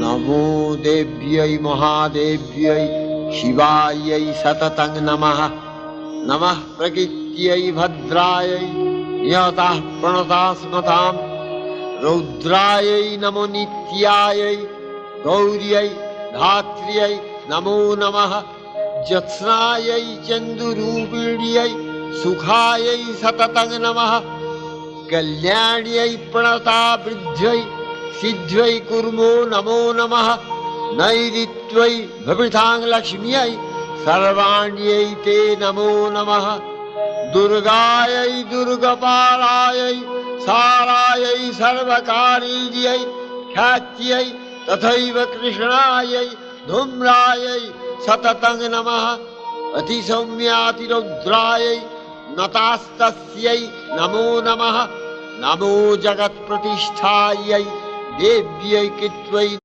नमो देव्यै महादेव्यै शिवायै सततं नमः। नमः प्रकृत्यै भद्रायै नियताः प्रणतास्मताम्। रौद्रायै नमो नित्यायै गौर्यै धात्र्यै नमो नमः। ज्योत्स्नायै चन्दुरूपिण्यै सुखायै सततं नमः। कल्याण्यै प्रणतावृद्ध्यै सिद्ध्यै कुर्मो नमो नमः। नैऋत्यै भवितां लक्ष्म्यै सर्वाण्यै ते नमो नमः। दुर्गायै दुर्गपालायै सारायै सर्वकारीयै ख्यात्यै तथैव कृष्णायै धूम्रायै सततं नमः। अतिसौम्यातिरौद्रायै नतास्तस्यै नमो नमः। नमो जगत्प्रतिष्ठायै देव्यै कृत्यै